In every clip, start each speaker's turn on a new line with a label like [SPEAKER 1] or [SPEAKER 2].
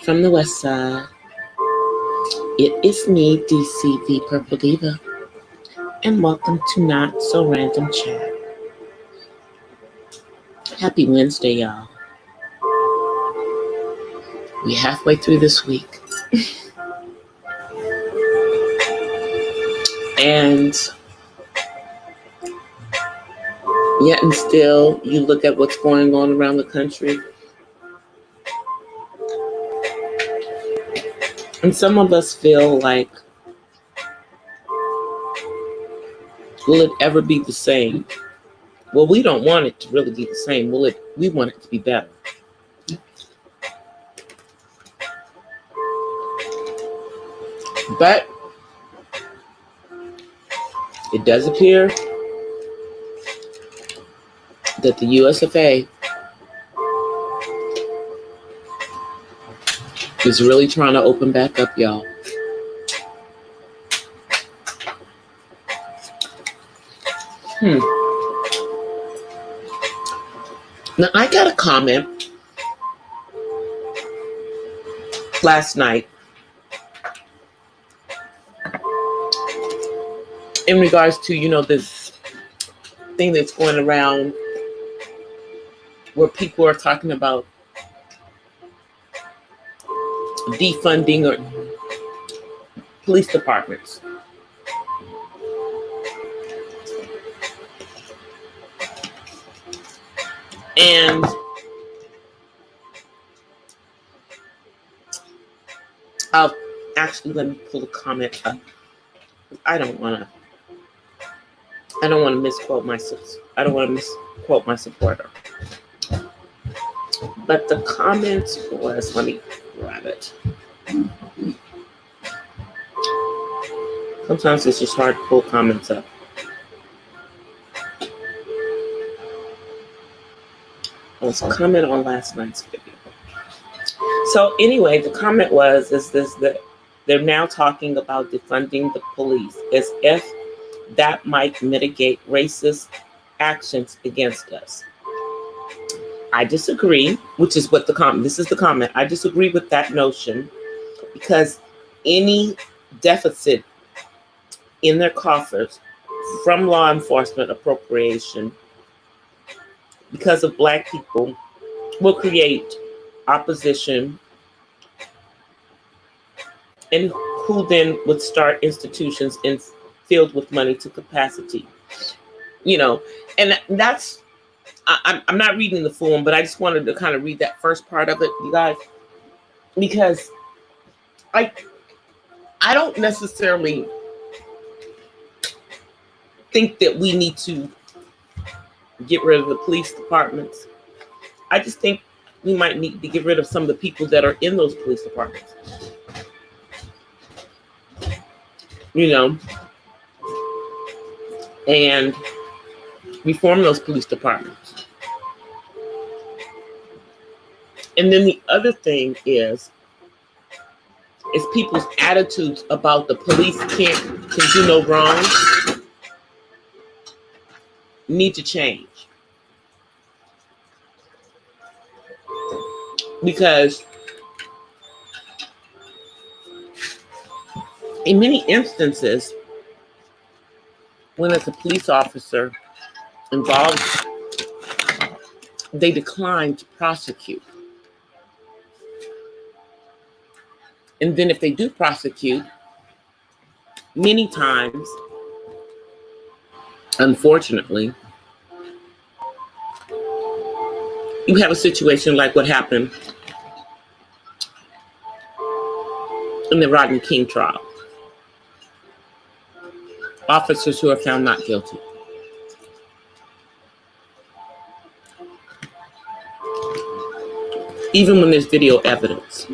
[SPEAKER 1] From the west side, it is me, DC the Purple Diva, and welcome to Not So Random Chat. Happy Wednesday, y'all. We're halfway through this week. And yet and still, you look at what's going on around the country. And some of us feel like, will it ever be the same? Well, we don't want it to really be the same. We want it to be better. But it does appear that the USFA is really trying to open back up, y'all. Now, I got a comment last night in regards to, this thing that's going around where people are talking about defunding or police departments. And I'll actually let me pull the comment up. I don't want to misquote my supporter. But the comment was, let me grab it. Sometimes it's just hard to pull comments up. I was commenting on last night's video. So anyway, the comment was, that they're now talking about defunding the police as if that might mitigate racist actions against us. I disagree, which is what this is the comment. I disagree with that notion because any deficit in their coffers from law enforcement appropriation because of Black people will create opposition, and who then would start institutions filled with money to capacity. And that's, I'm not reading the full one, but I just wanted to kind of read that first part of it, you guys, because I don't necessarily think that we need to get rid of the police departments. I just think we might need to get rid of some of the people that are in those police departments. And reform those police departments. And then the other thing is people's attitudes about the police can do no wrong need to change. Because in many instances, when it's a police officer involved, they decline to prosecute. And then if they do prosecute, many times, unfortunately, you have a situation like what happened in the Rodney King trial. Officers who are found not guilty. Even when there's video evidence.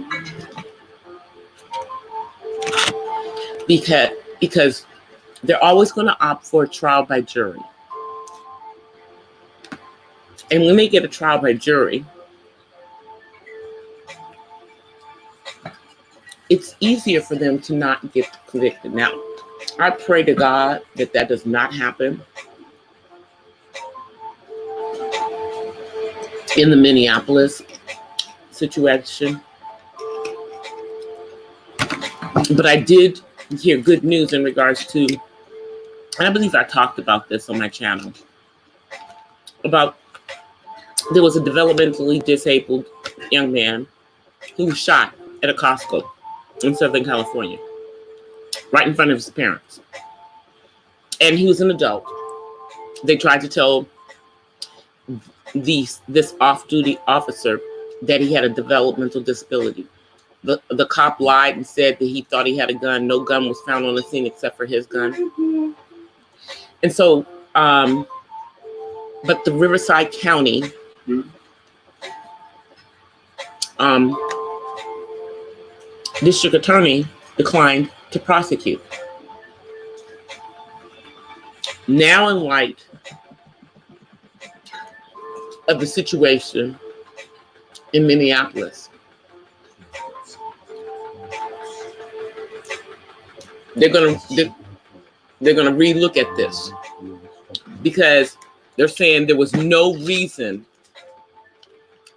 [SPEAKER 1] Because they're always going to opt for a trial by jury. And when they get a trial by jury, it's easier for them to not get convicted. Now, I pray to God that does not happen in the Minneapolis situation. But I did hear good news in regards to, and I believe I talked about this on my channel, about there was a developmentally disabled young man who was shot at a Costco in Southern California, right in front of his parents. And he was an adult. They tried to tell this off-duty officer that he had a developmental disability. The cop lied and said that he thought he had a gun. No gun was found on the scene except for his gun. And so, but the Riverside County district attorney declined to prosecute. Now, in light of the situation in Minneapolis, they're gonna relook at this, because they're saying there was no reason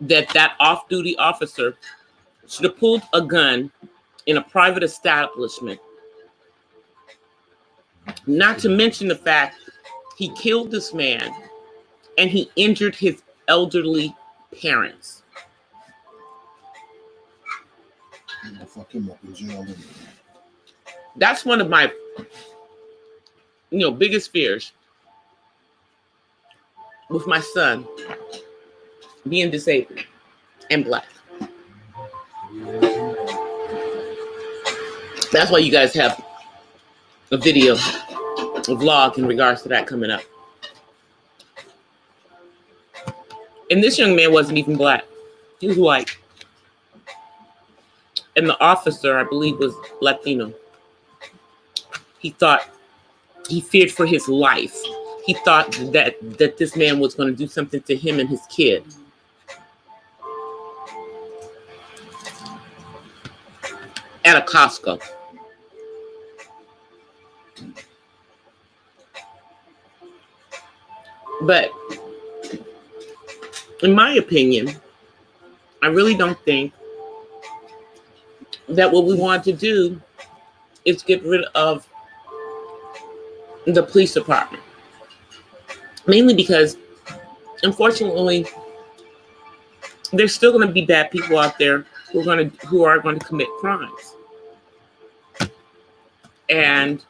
[SPEAKER 1] that off-duty officer should have pulled a gun in a private establishment. Not to mention the fact he killed this man and he injured his elderly parents. That's one of my, biggest fears with my son being disabled and Black. That's why you guys have a video, a vlog in regards to that coming up. And this young man wasn't even Black. He was white. And the officer, I believe, was Latino. He feared for his life. He thought that this man was going to do something to him and his kid. At a Costco. But in my opinion, I really don't think that what we want to do is get rid of the police department. Mainly because, unfortunately, there's still going to be bad people out there who are going to commit crimes. And,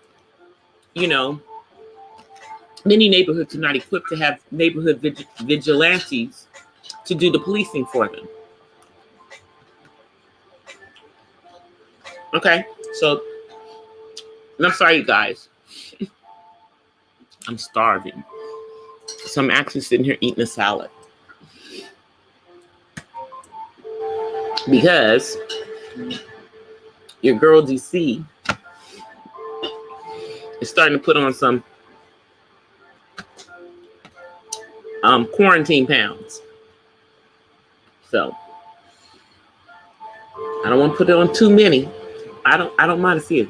[SPEAKER 1] many neighborhoods are not equipped to have neighborhood vigilantes to do the policing for them. Okay, so, and I'm sorry, you guys. I'm starving. So I'm actually sitting here eating a salad. Because your girl DC is starting to put on some quarantine pounds. So I don't want to put it on too many. I don't mind to see it,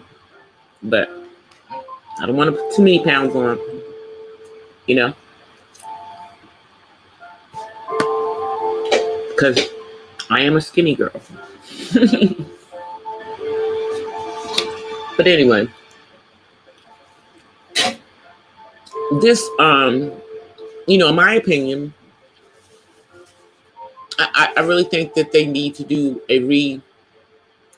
[SPEAKER 1] but I don't want to put too many pounds on, because I am a skinny girl. But anyway, this, in my opinion, I really think that they need to do a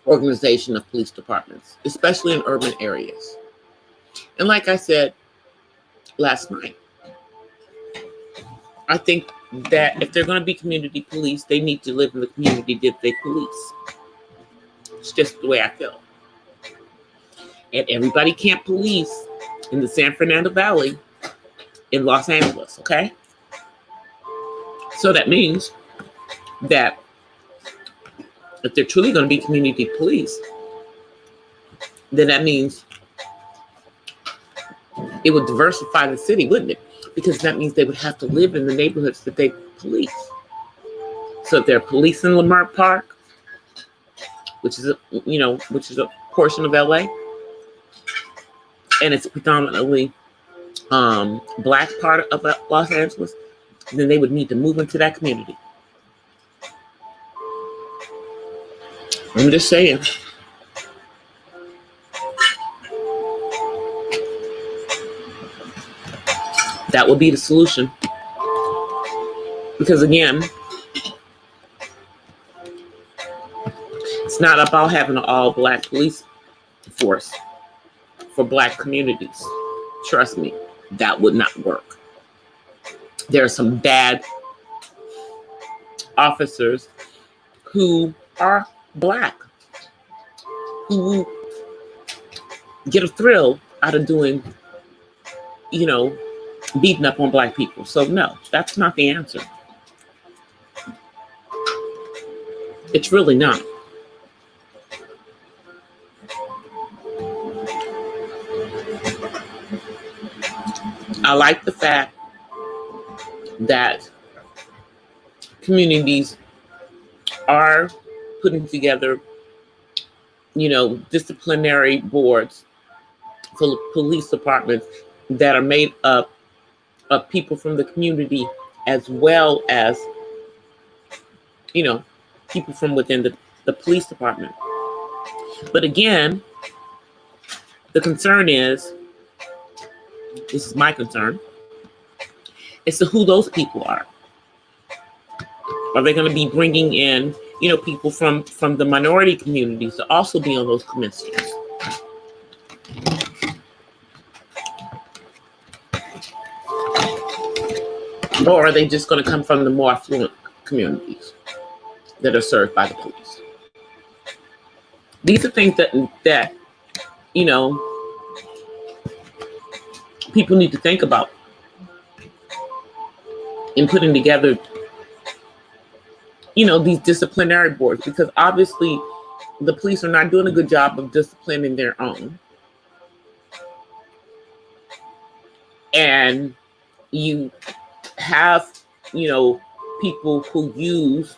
[SPEAKER 1] reorganization of police departments, especially in urban areas. And like I said last night, I think that if they're going to be community police, they need to live in the community that they police. It's just the way I feel. And everybody can't police in the San Fernando Valley in Los Angeles, okay? So that means that if they're truly going to be community police, then that means it would diversify the city, wouldn't it? Because that means they would have to live in the neighborhoods that they police. So if they're policing Lamar Park, which is a portion of LA, and it's predominantly Black part of Los Angeles, then they would need to move into that community. I'm just saying. That would be the solution. Because again, it's not about having an all-black police force for black communities. Trust me, that would not work. There are some bad officers who are black, who get a thrill out of doing, beating up on black people. So no, that's not the answer. It's really not. I like the fact that communities are putting together, disciplinary boards for police departments that are made up of people from the community, as well as, people from within the police department. But again, the concern is, this is my concern, as to who those people are. Are they going to be bringing in, people from the minority communities to also be on those commissions? Or are they just going to come from the more affluent communities that are served by the police? These are things that people need to think about in putting together, these disciplinary boards, because obviously the police are not doing a good job of disciplining their own. And you have, people who use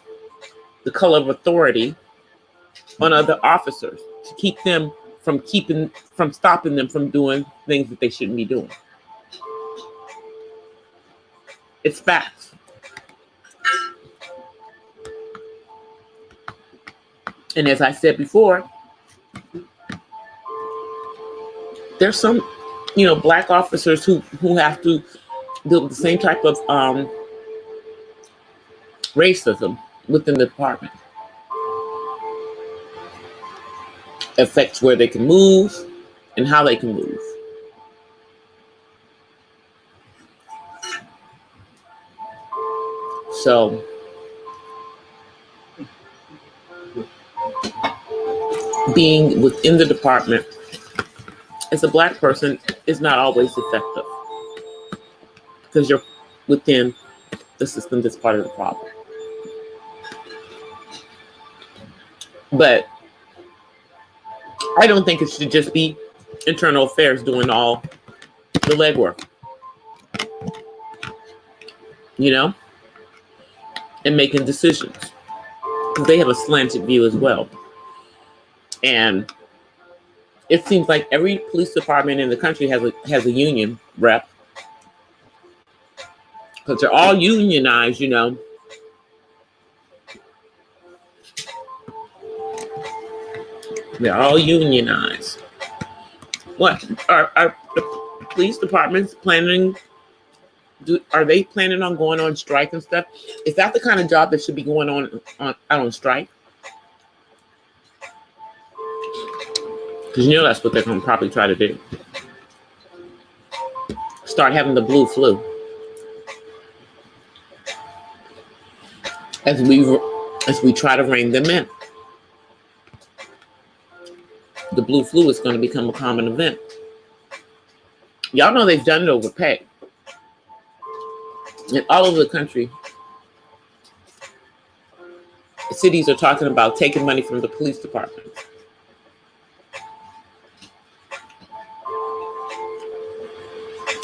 [SPEAKER 1] the color of authority on other officers to keep them from stopping them from doing things that they shouldn't be doing. It's facts. And as I said before, there's some, black officers who have to deal with the same type of racism within the department. Affects where they can move and how they can move. So being within the department as a black person is not always effective, because you're within the system that's part of the problem. But I don't think it should just be internal affairs doing all the legwork, and making decisions, because they have a slanted view as well. And it seems like every police department in the country has a union rep, because they're all unionized, They're all unionized. What are the police departments planning? Are they planning on going on strike and stuff? Is that the kind of job that should be going on strike? Because that's what they're going to probably try to do. Start having the blue flu. As we try to rein them in. The blue flu is going to become a common event. Y'all know they've done it over pay. And all over the country, cities are talking about taking money from the police department.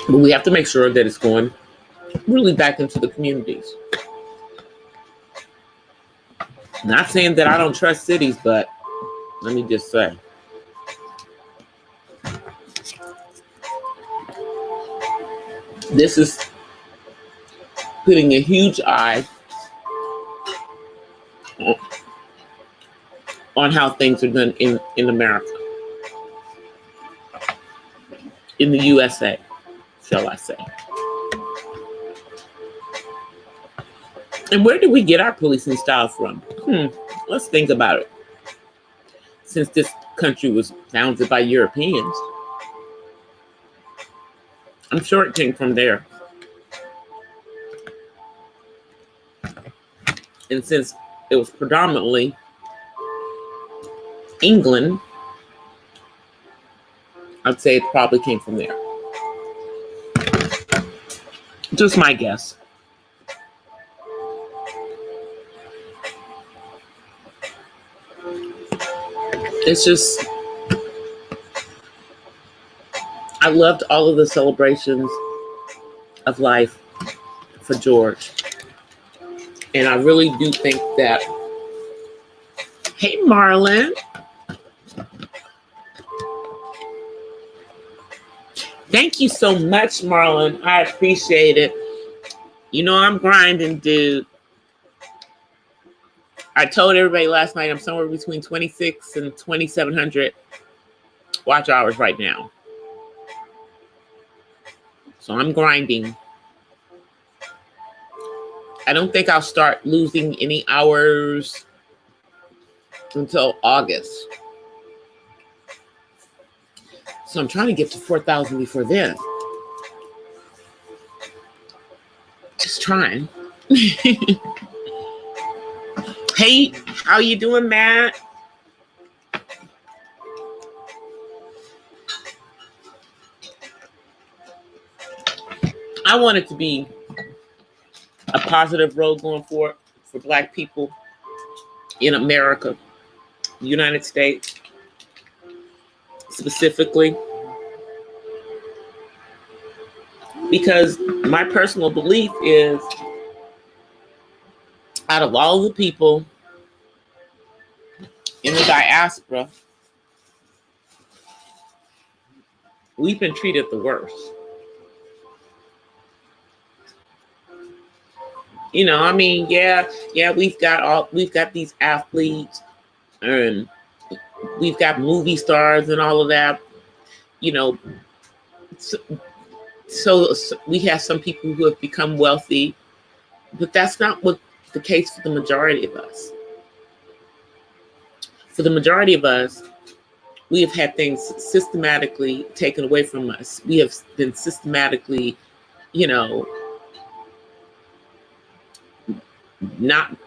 [SPEAKER 1] But we have to make sure that it's going really back into the communities. Not saying that I don't trust cities, but let me just say, this is putting a huge eye on how things are done in America, in the USA, shall I say. And where did we get our policing style from? Let's think about it. Since this country was founded by Europeans, I'm sure it came from there. And since it was predominantly England, I'd say it probably came from there. Just my guess. It's just, I loved all of the celebrations of life for George. And I really do think that, hey, Marlon. Thank you so much, Marlon. I appreciate it. You know, I'm grinding, dude. I told everybody last night I'm somewhere between 26 and 2,700 watch hours right now. So I'm grinding. I don't think I'll start losing any hours until August. So I'm trying to get to 4,000 before then. Just trying. Hey, how you doing, Matt? I want it to be a positive road going forward for Black people in America, United States, specifically. Because my personal belief is, out of all the people in the diaspora, we've been treated the worst. You know, I mean, yeah, we've got these athletes and we've got movie stars and all of that, you know. So we have some people who have become wealthy, but that's not what the case for the majority of us. For the majority of us, we have had things systematically taken away from us. We have been systematically, you know, not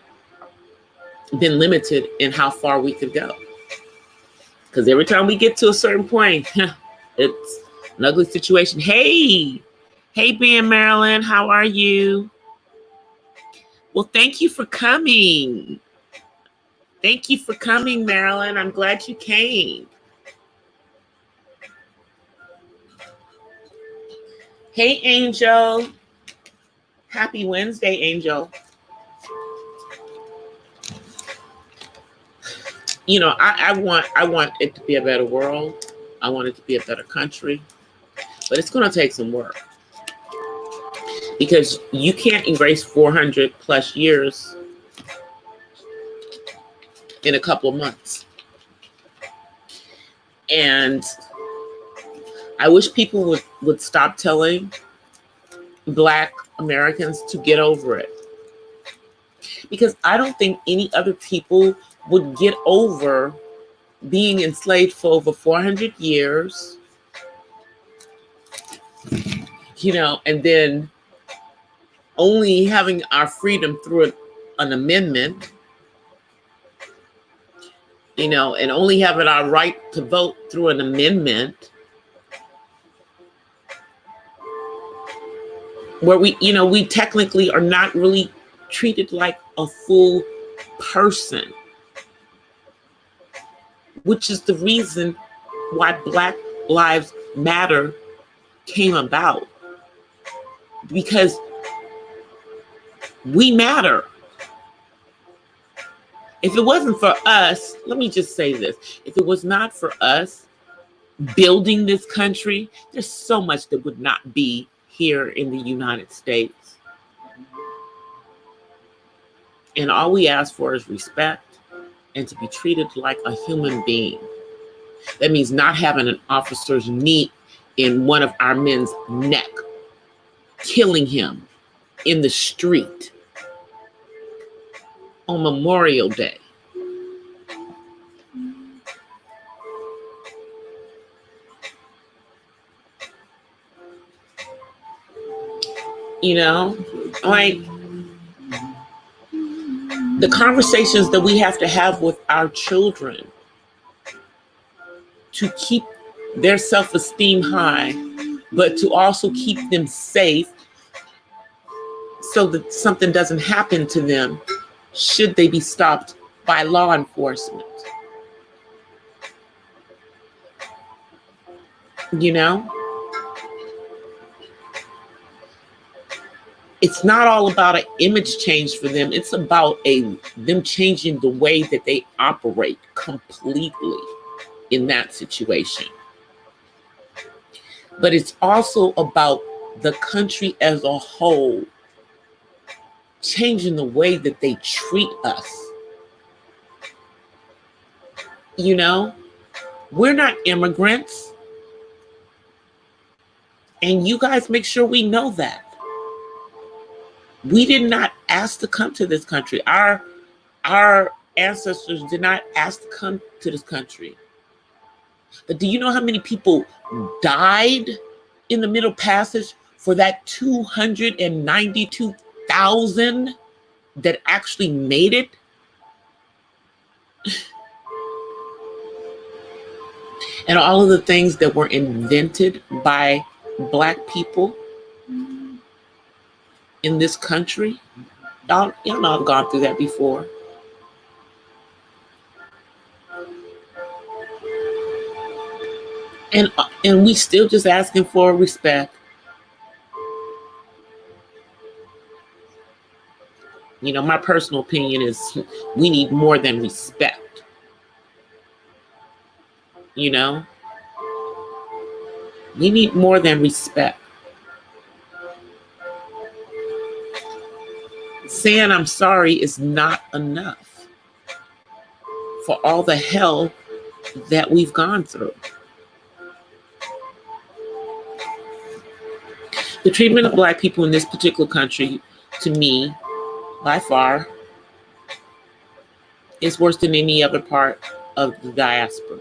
[SPEAKER 1] been limited in how far we could go. Because every time we get to a certain point, it's an ugly situation. Hey, Ben Marilyn, how are you? Well, thank you for coming. Thank you for coming, Marilyn. I'm glad you came. Hey, Angel. Happy Wednesday, Angel. You know, I want it to be a better world. I want it to be a better country. But it's going to take some work. Because you can't erase 400 plus years in a couple of months. And I wish people would stop telling Black Americans to get over it. Because I don't think any other people would get over being enslaved for over 400 years, you know, and then only having our freedom through an amendment, you know, and only having our right to vote through an amendment, where we technically are not really treated like a full person, which is the reason why Black Lives Matter came about. Because we matter. If it wasn't for us, let me just say this. If it was not for us building this country, there's so much that would not be here in the United States. And all we ask for is respect and to be treated like a human being. That means not having an officer's knee in one of our men's neck, killing him in the street. on Memorial Day. You know, like the conversations that we have to have with our children to keep their self-esteem high, but to also keep them safe so that something doesn't happen to them should they be stopped by law enforcement. You know, it's not all about an image change for them. It's about them changing the way that they operate completely in that situation. But it's also about the country as a whole changing the way that they treat us. You know, we're not immigrants. And you guys make sure we know that. We did not ask to come to this country. Our ancestors did not ask to come to this country. But do you know how many people died in the Middle Passage for that 292,000 that actually made it? And all of the things that were invented by Black people in this country. Y'all know I've gone through that before. And we still just asking for respect. You know, my personal opinion is we need more than respect. You know? We need more than respect. Saying I'm sorry is not enough for all the hell that we've gone through. The treatment of Black people in this particular country, to me, by far, is worse than any other part of the diaspora.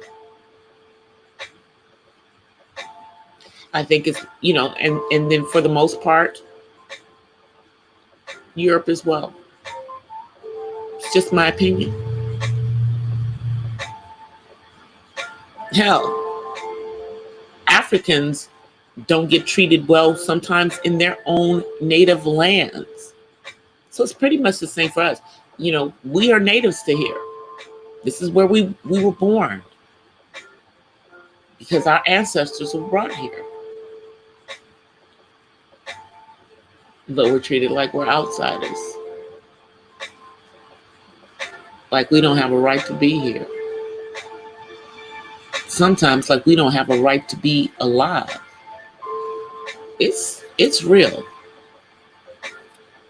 [SPEAKER 1] I think it's, you know, and then for the most part, Europe as well. It's just my opinion. Hell, Africans don't get treated well sometimes in their own native lands. So it's pretty much the same for us. You know, we are natives to here. This is where we were born because our ancestors were brought here. But we're treated like we're outsiders. Like we don't have a right to be here. Sometimes like we don't have a right to be alive. It's real.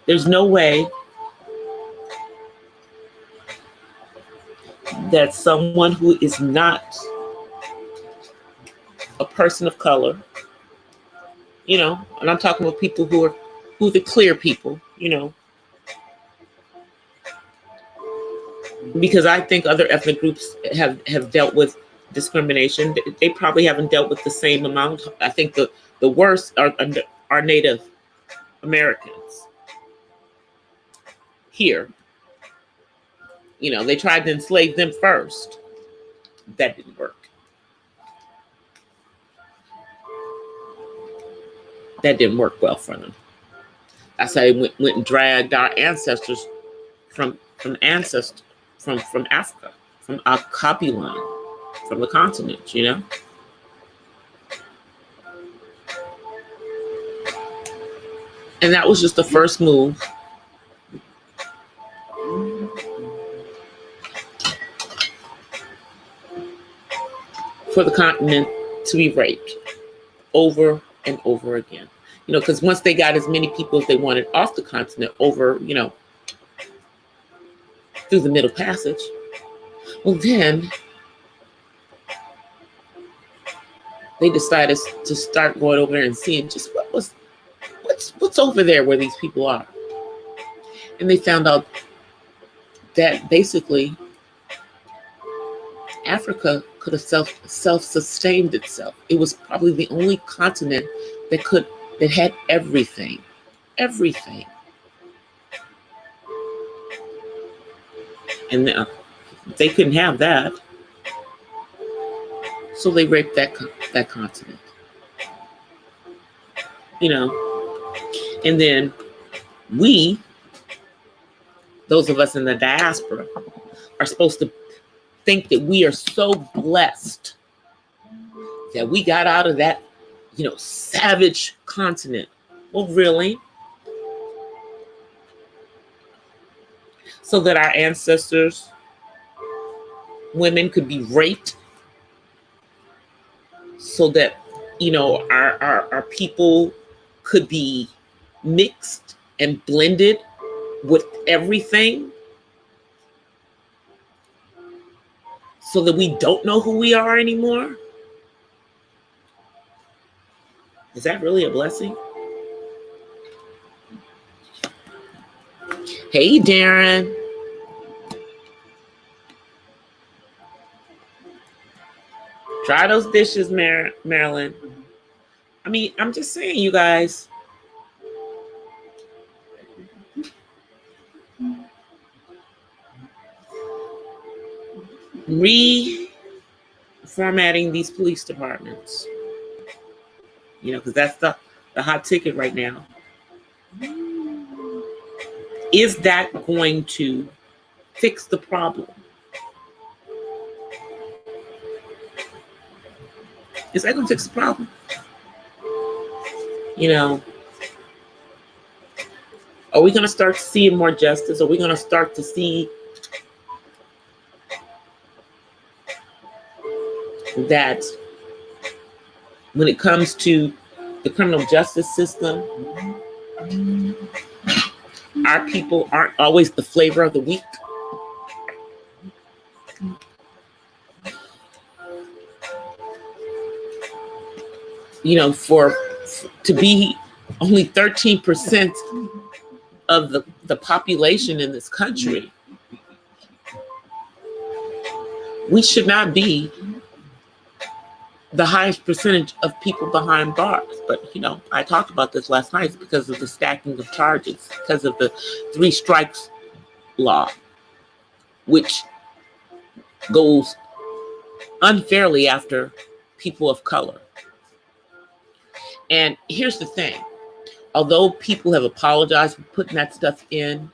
[SPEAKER 1] There's no way that someone who is not a person of color, you know, and I'm talking about people who are the clear people, you know, because I think other ethnic groups have dealt with discrimination. They probably haven't dealt with the same amount. I think the worst are Native Americans here. You know, they tried to enslave them first. That didn't work. That didn't work well for them. That's how they went and dragged our ancestors from Africa, from our copy line, from the continent, you know? And that was just the first move. For the continent to be raped over and over again. You know, because once they got as many people as they wanted off the continent over, you know, through the Middle Passage, well then they decided to start going over there and seeing just what's over there where these people are. And they found out that basically Africa could have self-sustained itself. It was probably the only continent that had everything. Everything. And they couldn't have that. So they raped that continent. You know. And then we, those of us in the diaspora, are supposed to think that we are so blessed that we got out of that, savage continent. Well, really? So that our ancestors, women, could be raped, so that, our people could be mixed and blended with everything, so that we don't know who we are anymore? Is that really a blessing? Hey, Darren. Try those dishes, Marilyn. I mean, I'm just saying, you guys. Reformatting these police departments. Because that's the hot ticket right now. Is that going to fix the problem? Is that going to fix the problem? Are we going to start seeing more justice? Are we going to start to see that when it comes to the criminal justice system, our people aren't always the flavor of the week? To be only 13% of the population in this country, we should not be the highest percentage of people behind bars. But, I talked about this last night because of the stacking of charges, because of the 3 strikes law, which goes unfairly after people of color. And here's the thing. Although people have apologized for putting that stuff in,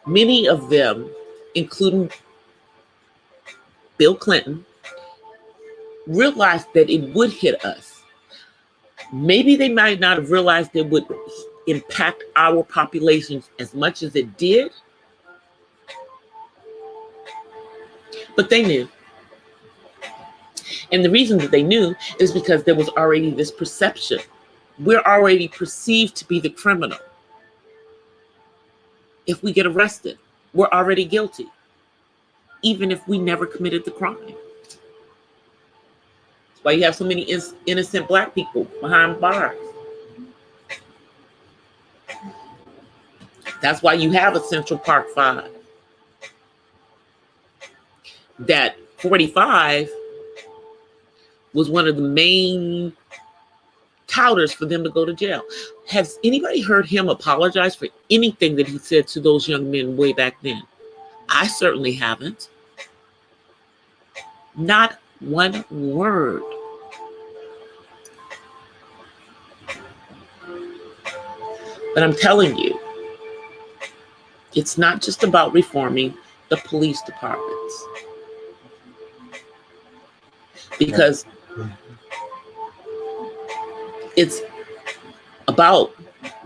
[SPEAKER 1] many of them, including Bill Clinton, realized that it would hit us. Maybe they might not have realized it would impact our populations as much as it did, but they knew. And the reason that they knew is because there was already this perception. We're already perceived to be the criminal. If we get arrested, we're already guilty, even if we never committed the crime. That's why you have so many innocent Black people behind bars. That's why you have a Central Park 5. That 45 was one of the main touters for them to go to jail. Has anybody heard him apologize for anything that he said to those young men way back then? I certainly haven't. Not one word. But I'm telling you, it's not just about reforming the police departments. Because it's about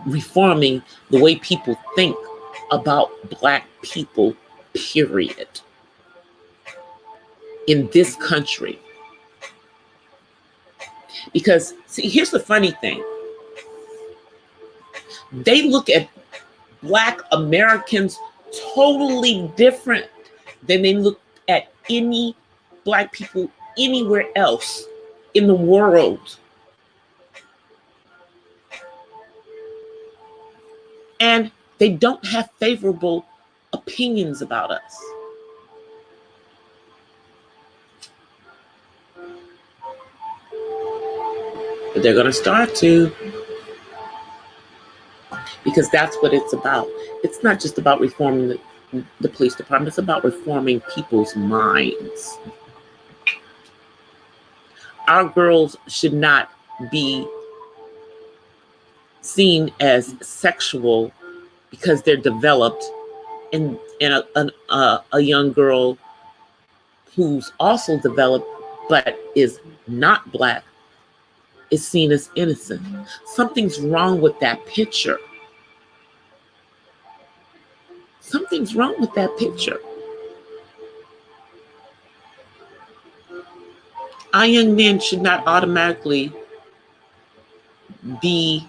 [SPEAKER 1] reforming the way people think about Black people, period, in this country. Because, see, here's the funny thing. They look at Black Americans totally different than they look at any Black people anywhere else in the world. And they don't have favorable opinions about us. But they're going to start to, because that's what it's about. It's not just about reforming the police department. It's about reforming people's minds. Our girls should not be seen as sexual because they're developed, and a young girl who's also developed but is not Black is seen as innocent. Something's wrong with that picture. Something's wrong with that picture. Our young men should not automatically be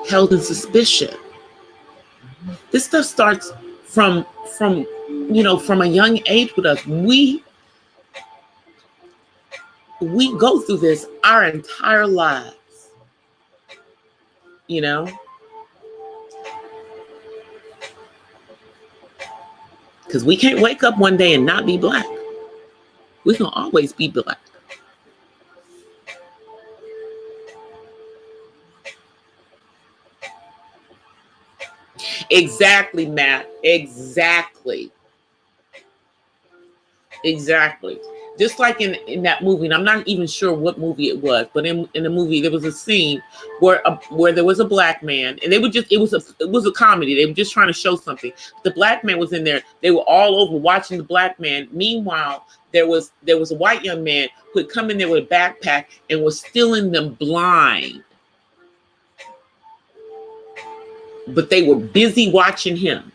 [SPEAKER 1] held in suspicion. This stuff starts from a young age with us. We go through this our entire lives, you know? Because we can't wake up one day and not be Black. We can always be Black. Exactly, Matt. Exactly. Just like in that movie, and I'm not even sure what movie it was, but in the movie there was a scene where there was a Black man, and it was a comedy. They were just trying to show something. The Black man was in there. They were all over watching the Black man. Meanwhile, there was a white young man who had come in there with a backpack and was stealing them blind. But they were busy watching him.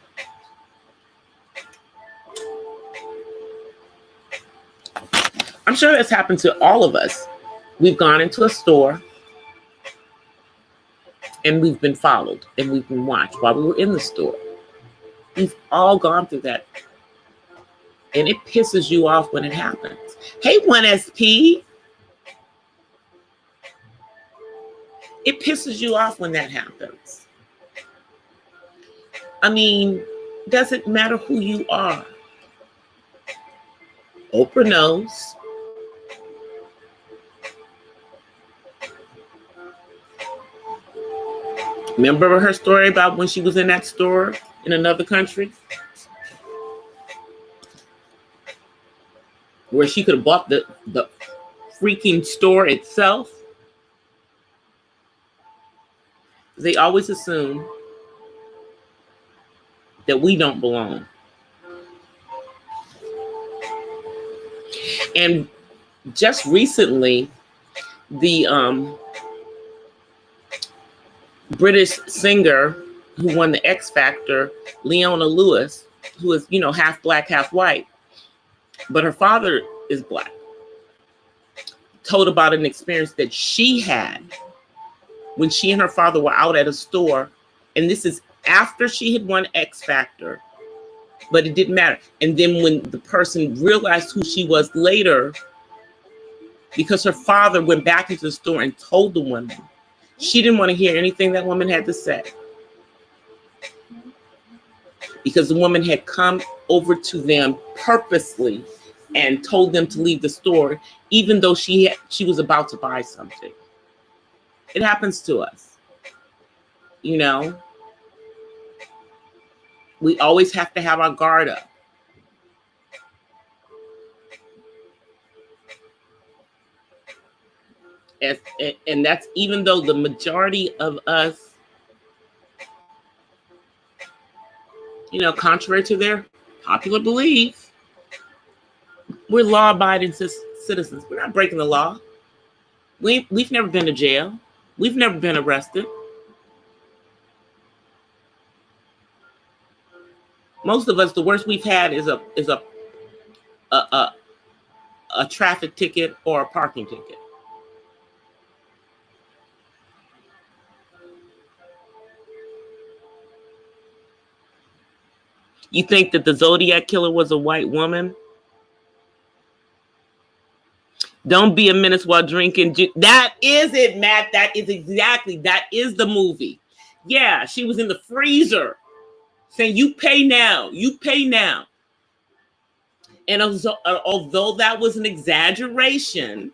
[SPEAKER 1] I'm sure that's happened to all of us. We've gone into a store and we've been followed and we've been watched while we were in the store. We've all gone through that. And it pisses you off when it happens. Hey, 1SP. It pisses you off when that happens. I mean, doesn't matter who you are. Oprah knows. Remember her story about when she was in that store in another country? Where she could have bought the freaking store itself? They always assume that we don't belong. And just recently, the British singer who won the X Factor, Leona Lewis, who is, half Black, half white, but her father is Black, told about an experience that she had when she and her father were out at a store. And this is after she had won X Factor, but it didn't matter. And then when the person realized who she was later, because her father went back into the store and told the woman, she didn't want to hear anything that woman had to say. Because the woman had come over to them purposely and told them to leave the store, even though she was about to buy something. It happens to us. We always have to have our guard up. And that's even though the majority of us, contrary to their popular belief, we're law-abiding citizens. We're not breaking the law. We've never been to jail. We've never been arrested. Most of us, the worst we've had is a traffic ticket or a parking ticket. You think that the Zodiac killer was a white woman? Don't be a menace while drinking. That is it, Matt. That is the movie. Yeah, she was in the freezer. saying you pay now, you pay now. And although that was an exaggeration,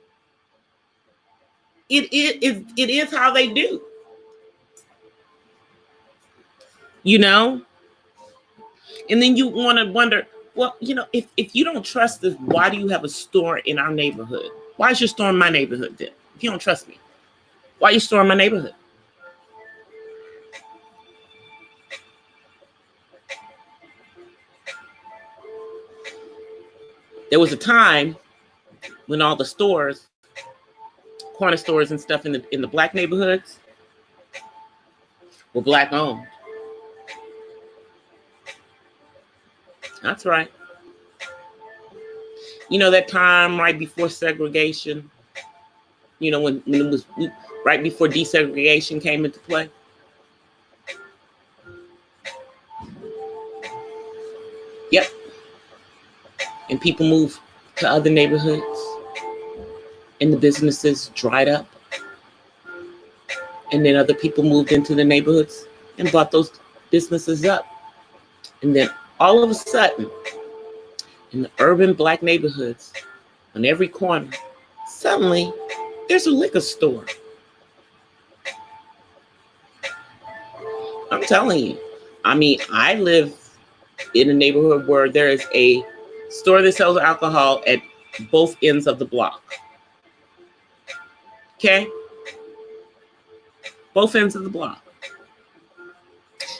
[SPEAKER 1] it is how they do. You know? And then you want to wonder, well, you know, if you don't trust us, why do you have a store in our neighborhood? Why is your store in my neighborhood then? If you don't trust me, why are you store in my neighborhood? There was a time when all the stores, corner stores and stuff in the black neighborhoods were black owned. That's right. You know, that time right before segregation, you know, when it was right before desegregation came into play. Yep. And people moved to other neighborhoods and the businesses dried up. And then other people moved into the neighborhoods and bought those businesses up. And then all of a sudden, in the urban black neighborhoods, on every corner, suddenly there's a liquor store. I'm telling you. I mean, I live in a neighborhood where there is a store that sells alcohol at both ends of the block. Okay? Both ends of the block.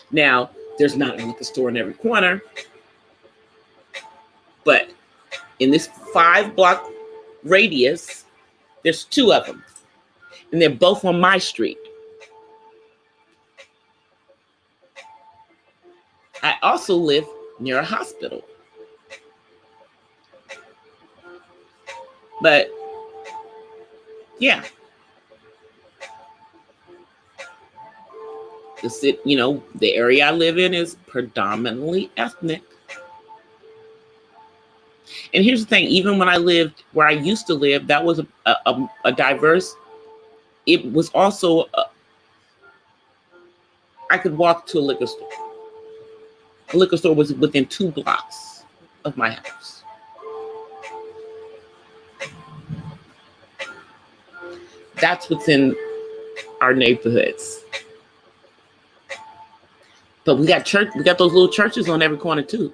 [SPEAKER 1] Now, there's not a liquor store in every corner, but in this 5-block radius, there's 2 of them, and they're both on my street. I also live near a hospital. But yeah, the area I live in is predominantly ethnic. And here's the thing, even when I lived where I used to live, that was a diverse, it was also, I could walk to a liquor store. A liquor store was within 2 blocks of my house. That's what's in our neighborhoods. But we got those little churches on every corner too,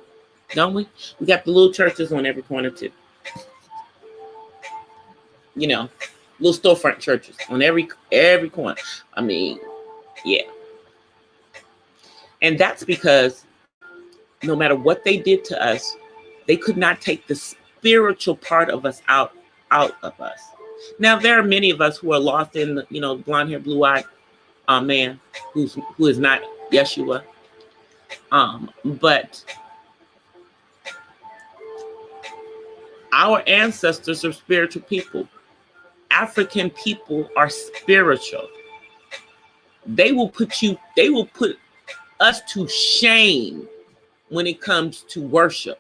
[SPEAKER 1] don't we? We got the little churches on every corner too. You know, little storefront churches on every corner. I mean, yeah. And that's because no matter what they did to us, they could not take the spiritual part of us out of us. Now, there are many of us who are lost in the, blonde-haired, blue-eyed man who is not Yeshua. But our ancestors are spiritual people. African people are spiritual. They will put us to shame when it comes to worship.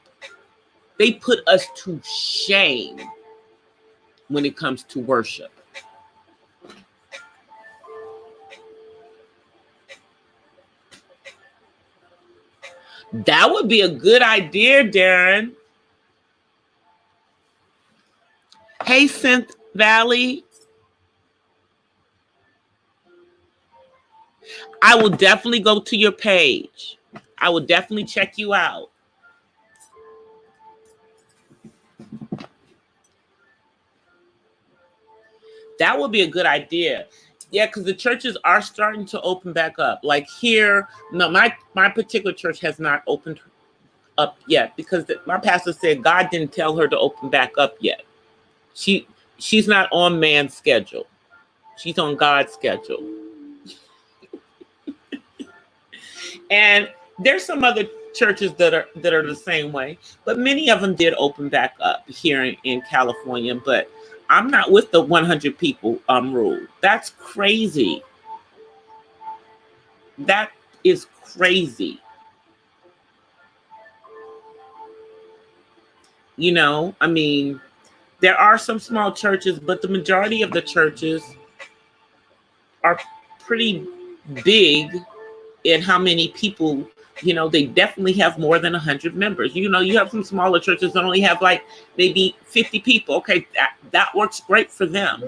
[SPEAKER 1] They put us to shame when it comes to worship. That would be a good idea, Darren. Hey, Synth Valley. I will definitely go to your page. I will definitely check you out. That would be a good idea. Yeah, because the churches are starting to open back up. Like here, no, my particular church has not opened up yet because my pastor said God didn't tell her to open back up yet. She's not on man's schedule. She's on God's schedule. And there's some other churches that are the same way, but many of them did open back up here in California. But I'm not with the 100 people rule. That's crazy. That is crazy. I mean, there are some small churches, but the majority of the churches are pretty big in how many people They definitely have more than 100 members. You have some smaller churches that only have like maybe 50 people. Okay, that works great for them.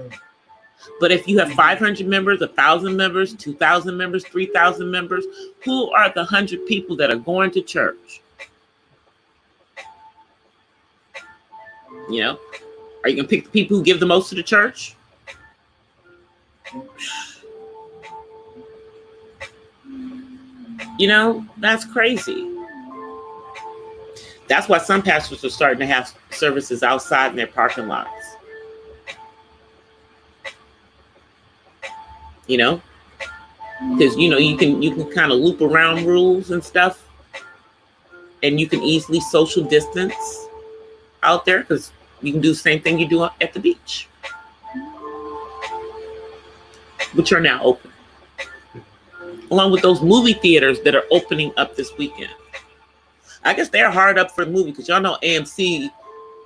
[SPEAKER 1] But if you have 500 members, 1,000 members, 2,000 members, 3,000 members, who are the 100 people that are going to church? Are you going to pick the people who give the most to the church? That's crazy. That's why some pastors are starting to have services outside in their parking lots. Because you can kind of loop around rules and stuff, and you can easily social distance out there because you can do the same thing you do at the beach, which are now open, along with those movie theaters that are opening up this weekend. I guess they're hard up for the movie because y'all know AMC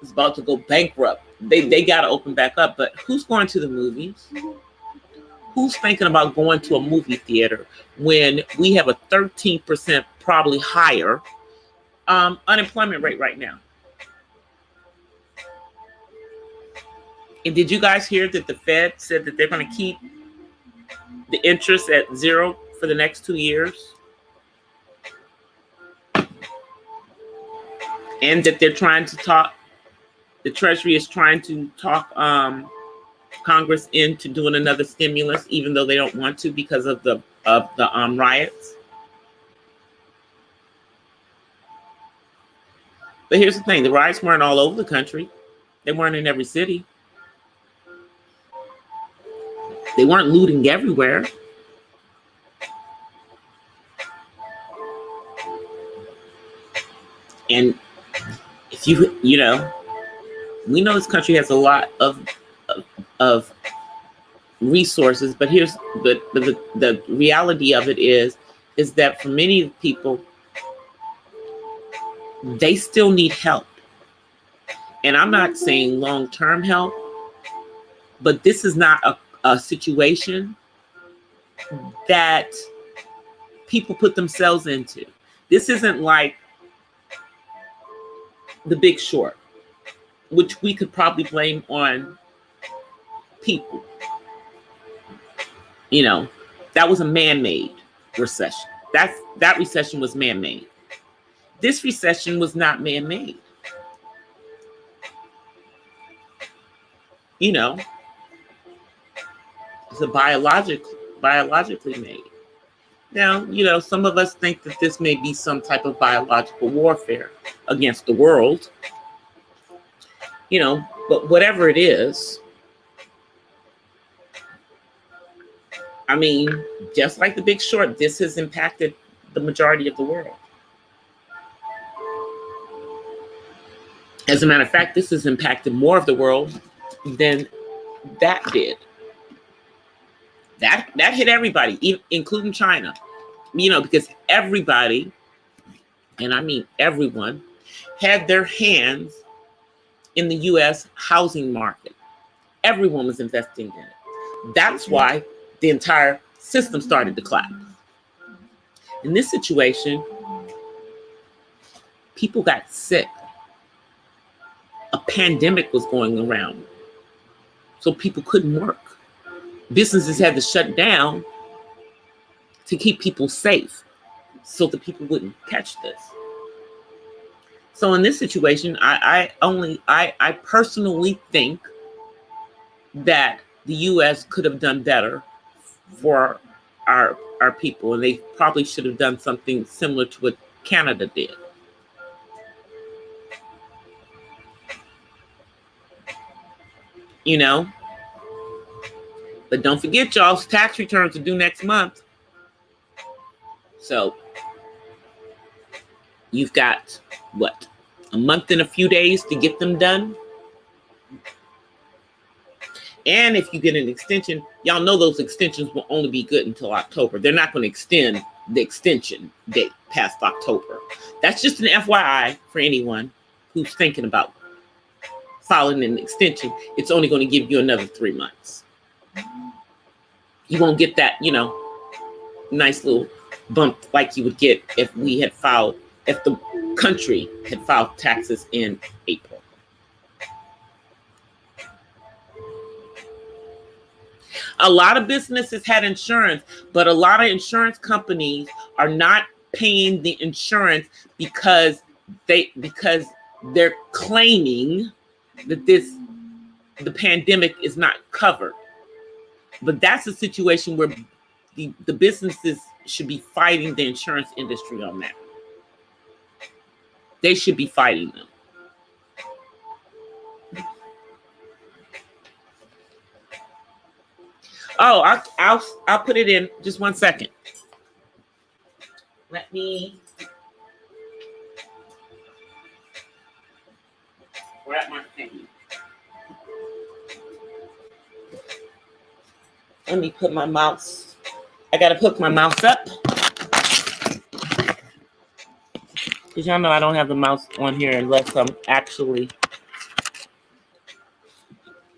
[SPEAKER 1] is about to go bankrupt. They got to open back up, but who's going to the movies? Who's thinking about going to a movie theater when we have a 13%, probably higher, unemployment rate right now? And did you guys hear that the Fed said that they're going to keep the interest at 0 for the next 2 years? And that they're trying to talk, the Treasury is trying to talk Congress into doing another stimulus, even though they don't want to because of the riots. But here's the thing: the riots weren't all over the country. They weren't in every city. They weren't looting everywhere. And if we know this country has a lot of resources, but the reality of it is that for many people, they still need help. And I'm not saying long-term help, but this is not a situation that people put themselves into. This isn't like The Big Short, which we could probably blame on people. That was a man-made recession. That recession was man-made. This recession was not man-made. It's a biologically made. Now, some of us think that this may be some type of biological warfare against the world. But whatever it is, I mean, just like The Big Short, this has impacted the majority of the world. As a matter of fact, this has impacted more of the world than that did. That hit everybody, including China. Because everybody, and I mean everyone, had their hands in the U.S. housing market. Everyone was investing in it. That's why the entire system started to collapse. In this situation, people got sick. A pandemic was going around, so people couldn't work. Businesses had to shut down to keep people safe so that people wouldn't catch this. So in this situation, I personally think that the U.S. could have done better for our people, and they probably should have done something similar to what Canada did. But don't forget, y'all's tax returns are due next month. So you've got, a month and a few days to get them done? And if you get an extension, y'all know those extensions will only be good until October. They're not going to extend the extension date past October. That's just an FYI for anyone who's thinking about filing an extension. It's only going to give you another 3 months. You won't get that, nice little bump like you would get if the country had filed taxes in April. A lot of businesses had insurance, but a lot of insurance companies are not paying the insurance because they're claiming that the pandemic is not covered. But that's a situation where the businesses should be fighting the insurance industry on that. They should be fighting them. Oh, I'll put it in just 1 second. Let me grab my pen. Let me put my mouse. I gotta hook my mouse up. Because y'all know I don't have the mouse on here unless I'm actually.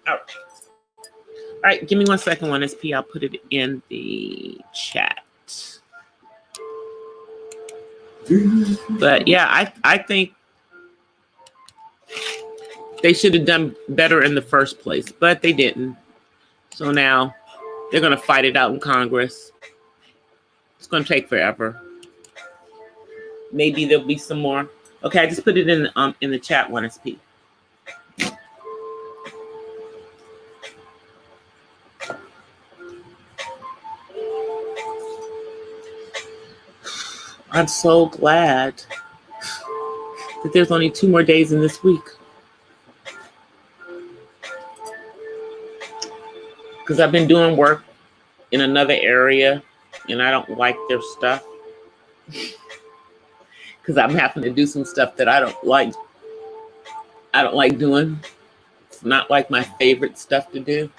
[SPEAKER 1] All right, give me 1 second, 1SP. I'll put it in the chat. But yeah, I think they should have done better in the first place, but they didn't. So now they're going to fight it out in Congress. It's going to take forever. Maybe there'll be some more. Okay, I just put it in the chat, 1SP. I'm so glad that there's only 2 more days in this week. Because I've been doing work in another area and I don't like their stuff. Because I'm having to do some stuff that I don't like. I don't like doing. It's not like my favorite stuff to do.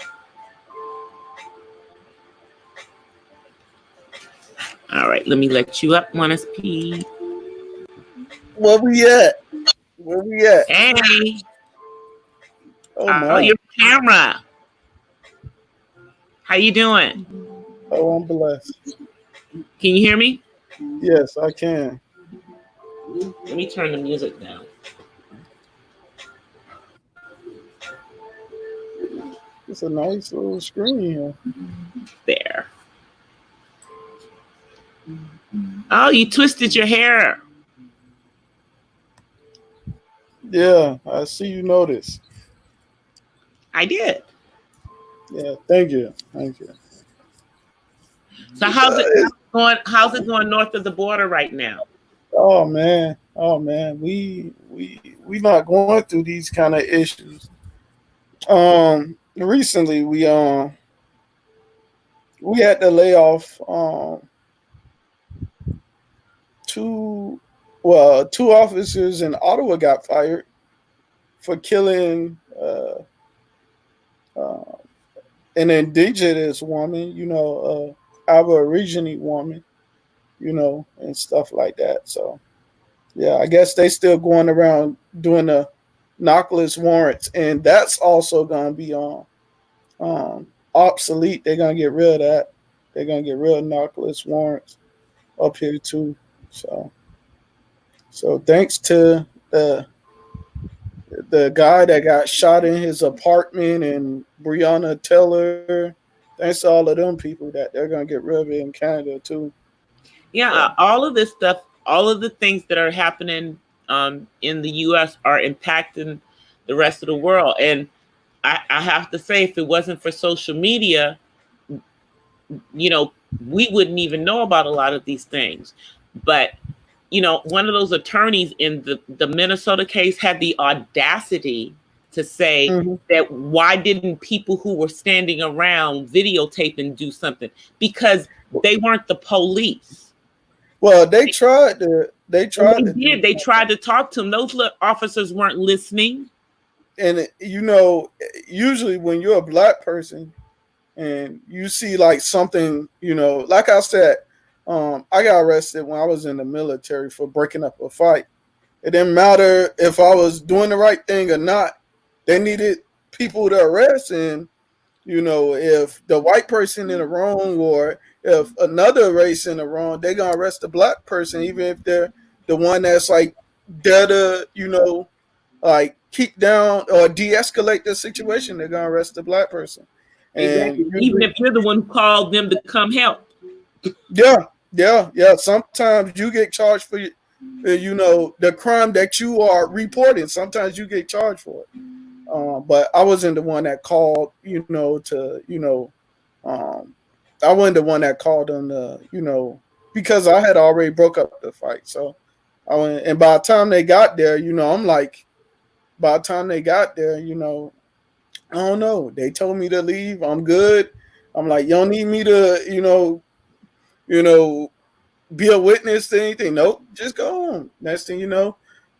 [SPEAKER 1] All right, let me let you up, 1SP.
[SPEAKER 2] Where we at? Where we at?
[SPEAKER 1] Hey.
[SPEAKER 2] Oh,
[SPEAKER 1] your camera. How you doing?
[SPEAKER 2] Oh, I'm blessed.
[SPEAKER 1] Can you hear me?
[SPEAKER 2] Yes, I can.
[SPEAKER 1] Let me turn the music down.
[SPEAKER 2] It's a nice little screen here.
[SPEAKER 1] There. Oh, you twisted your hair.
[SPEAKER 2] Yeah, I see you noticed.
[SPEAKER 1] I did.
[SPEAKER 2] Yeah, thank you. Thank you.
[SPEAKER 1] So how's it going north of the border right now?
[SPEAKER 2] Oh man. We not going through these kind of issues. Recently we had to lay off two officers in Ottawa got fired for killing an indigenous woman, Aborigine woman, and stuff like that. So, yeah, I guess they still going around doing the knockless warrants, and that's also going to be obsolete. They're going to get rid of that. They're going to get rid of knockless warrants up here too. So thanks to the guy that got shot in his apartment and Breonna Taylor, thanks to all of them people that they're going to get rid of it in Canada too.
[SPEAKER 1] Yeah, all of this stuff, all of the things that are happening in the U.S. are impacting the rest of the world. And I have to say, if it wasn't for social media, we wouldn't even know about a lot of these things. But, one of those attorneys in the Minnesota case had the audacity to say that why didn't people who were standing around videotape and do something? Because they weren't the police.
[SPEAKER 2] Well, they tried to. They tried
[SPEAKER 1] to talk to him. Those officers weren't listening.
[SPEAKER 2] And usually when you're a black person and you see like something, like I said, I got arrested when I was in the military for breaking up a fight. It didn't matter if I was doing the right thing or not. They needed people to arrest, and If the white person in the wrong or if another race in the wrong, they're gonna arrest the black person, even if they're the one that's like there to, like keep down or de-escalate the situation. They're gonna arrest the black person, and
[SPEAKER 1] Exactly. Even if you're the one who called them to come help.
[SPEAKER 2] yeah. Sometimes you get charged for the crime that you are reporting. Sometimes you get charged for it. But I wasn't the one that called, I wasn't the one that called them because I had already broke up the fight. So I went, and by the time they got there, I'm like, by the time they got there, I don't know. They told me to leave. I'm good. I'm like, you don't need me to, be a witness to anything. Nope, just go home. Next thing you know,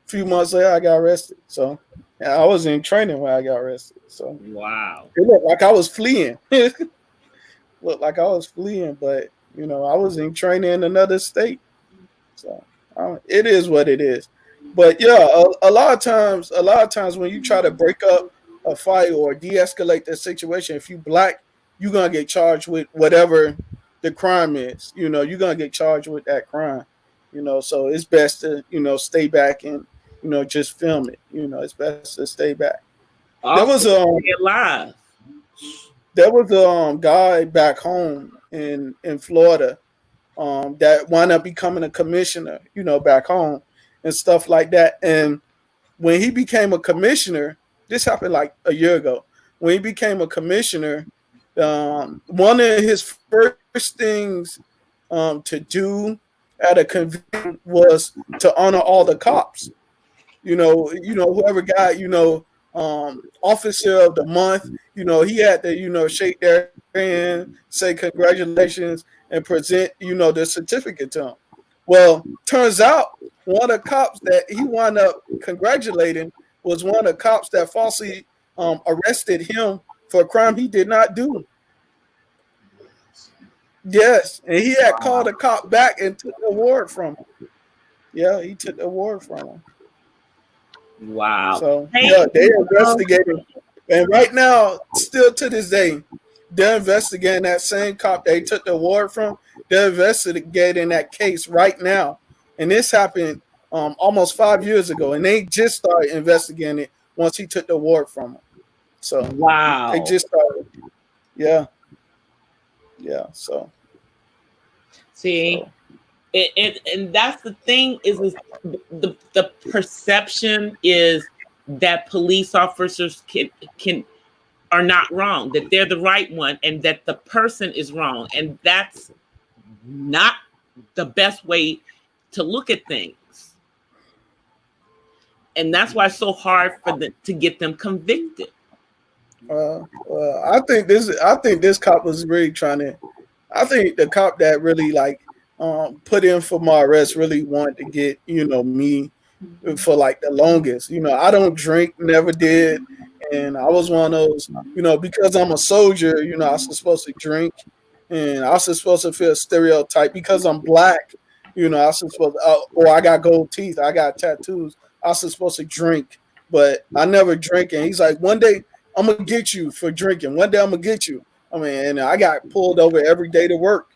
[SPEAKER 2] a few months later, I got arrested. So I was in training when I got arrested. So
[SPEAKER 1] wow,
[SPEAKER 2] it looked like I was fleeing. Looked like I was fleeing, but I was in training in another state. So it is what it is. But yeah, a lot of times when you try to break up a fight or de-escalate the situation, if you black, you're gonna get charged with whatever the crime is. You're gonna get charged with that crime. So it's best to stay back and just film it. It's best to stay back. There was
[SPEAKER 1] stay alive.
[SPEAKER 2] There was a guy back home in Florida that wound up becoming a commissioner, back home and stuff like that. And when he became a commissioner, this happened like a year ago. When he became a commissioner, one of his first things to do at a convention was to honor all the cops. Whoever got officer of the month, he had to shake their hand, say congratulations, and present the certificate to him. Well, turns out one of the cops that he wound up congratulating was one of the cops that falsely arrested him for a crime he did not do. Yes, and he had called the cop back and took the award from him. Yeah, he took the award from him.
[SPEAKER 1] Wow.
[SPEAKER 2] So yeah, they investigated, and right now, still to this day, they're investigating that same cop they took the award from. They're investigating that case right now, and this happened almost 5 years ago, and they just started investigating it once he took the award from him. So
[SPEAKER 1] wow,
[SPEAKER 2] they just started. Yeah. So
[SPEAKER 1] see. So. And that's the thing is the perception is that police officers can are not wrong, that they're the right one, and that the person is wrong, and that's not the best way to look at things. And that's why it's so hard for them to get them convicted.
[SPEAKER 2] I think this cop was really trying to. I think the cop that really put in for my arrest really wanted to get me for like the longest. I don't drink, never did, and I was one of those. Because I'm a soldier. I was supposed to drink, and I was supposed to feel stereotype because I'm black. I was supposed or I got gold teeth, I got tattoos. I was supposed to drink, but I never drink. And he's like, one day I'm gonna get you for drinking. One day I'm gonna get you. I mean, and I got pulled over every day to work.